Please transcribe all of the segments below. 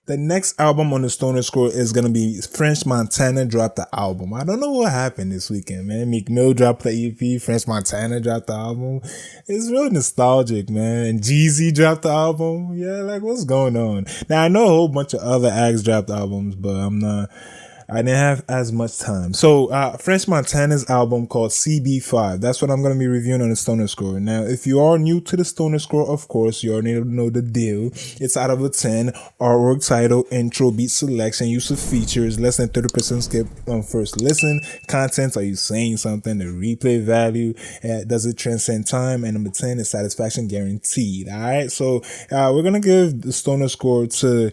The next album on the Stoner Score is gonna be French Montana dropped the album. I don't know what happened this weekend, man. Meek Mill dropped the EP, French Montana dropped the album. It's real nostalgic, man. And Jeezy dropped the album. Yeah, like what's going on? Now I know a whole bunch of other acts dropped albums, but I didn't have as much time. So, French Montana's album called CB5. That's what I'm going to be reviewing on the Stoner Score. Now, if you are new to the Stoner Score, of course, you already know the deal. It's out of a 10. Artwork, title, intro, beat selection, use of features, less than 30% skip on first listen. Content, are you saying something? The replay value, does it transcend time? And number 10 is satisfaction guaranteed. All right. So, we're going to give the Stoner Score to...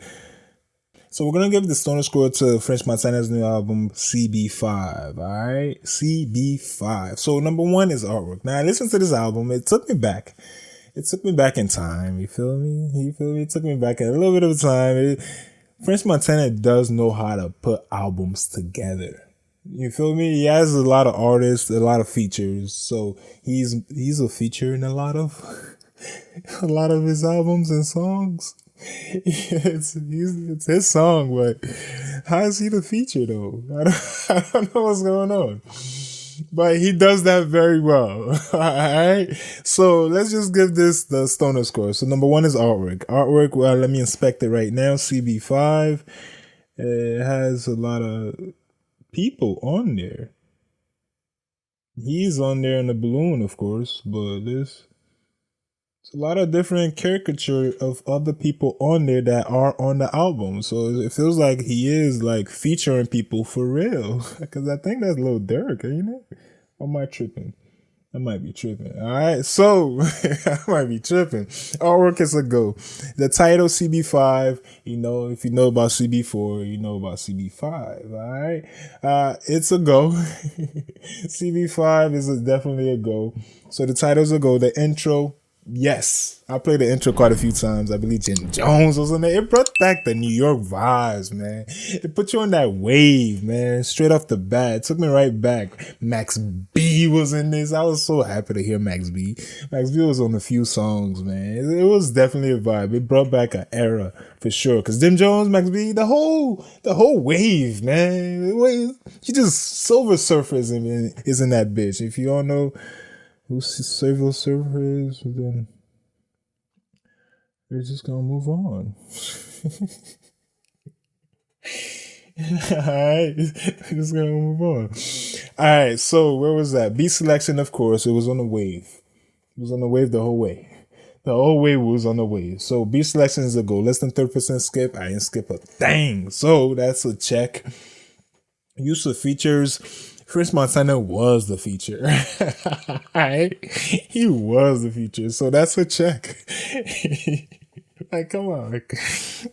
So we're going to give the Stoner Score to French Montana's new album, CB5, alright? CB5. So number 1 is artwork. Now I listened to this album, it took me back. It took me back in time, you feel me? It took me back in a little bit of time. French Montana does know how to put albums together. You feel me? He has a lot of artists, a lot of features. So he's a feature in a lot of his albums and songs. It's his song, but how is he the feature though? I don't know what's going on, but he does that very well. All right, so let's just give this the Stoner Score. So number 1 is artwork. Artwork. Well, let me inspect it right now. CB5. It has a lot of people on there. He's on there in the balloon, of course, but this. It's a lot of different caricature of other people on there that are on the album. So it feels like he is like featuring people for real. Because I think that's Lil Durk, ain't it? Or am I tripping? I might be tripping. All right. So I might be tripping. Artwork is a go. The title CB5, you know, if you know about CB4, you know about CB5. All right. It's a go. CB5 is definitely a go. So the title's a go. The intro. Yes, I played the intro quite a few times. I believe Jim Jones was on there. It brought back the New York vibes, man. It put you on that wave, man. Straight off the bat. It took me right back. Max B was in this. I was so happy to hear Max B. Max B was on a few songs, man. It was definitely a vibe. It brought back an era for sure. Because Jim Jones, Max B, the whole wave, man. He just Silver Surfer is in that bitch. If you all know who Silver Surfer is, then we're just gonna move on. Alright, we're just gonna move on. Alright, so where was that? Beat selection, of course, it was on the wave. It was on the wave the whole way. The whole way was on the wave. So beat selection is a go. Less than 30% skip. I didn't skip a thing. So that's a check. Use of features. French Montana was the feature. Right? He was the feature. So that's a check. Like, come on.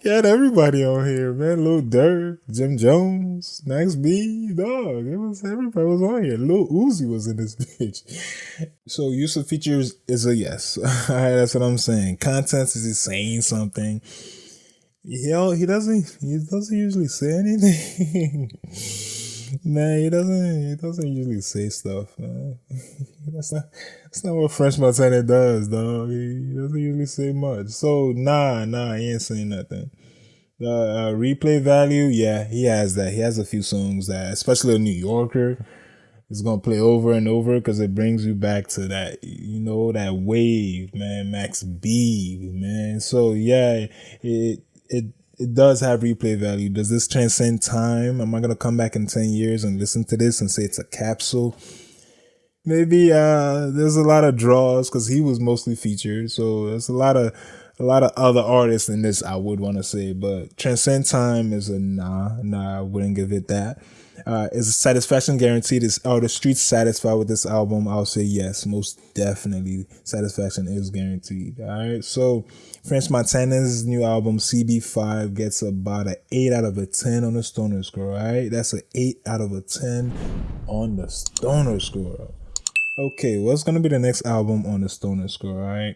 You had everybody on here, man. Lil Durk, Jim Jones, Max B, dog. Everybody was on here. Lil Uzi was in this bitch. So use of features is a yes. Alright, that's what I'm saying. Content is he saying something. He doesn't usually say anything. Nah, he doesn't usually say stuff, man. That's not what French Montana does, dog. He doesn't usually say much. So nah, he ain't saying nothing. The replay value, yeah, he has that. He has a few songs that, especially a New Yorker, is gonna play over and over because it brings you back to that, you know, that wave, man. Max B, man. So yeah, it does have replay value. Does this transcend time? Am I going to come back in 10 years and listen to this and say it's a capsule? Maybe there's a lot of draws because he was mostly featured. So there's a lot of other artists in this, I would want to say. But transcend time is a nah, I wouldn't give it that. Is a satisfaction guaranteed? Are the streets satisfied with this album? I'll say yes, most definitely. Satisfaction is guaranteed. All right. So French Montana's new album CB5 gets about an 8 out of a 10 on the Stoner Score. All right. That's an 8 out of a 10 on the Stoner Score. Okay, what's gonna be the next album on the Stoner Score? All right.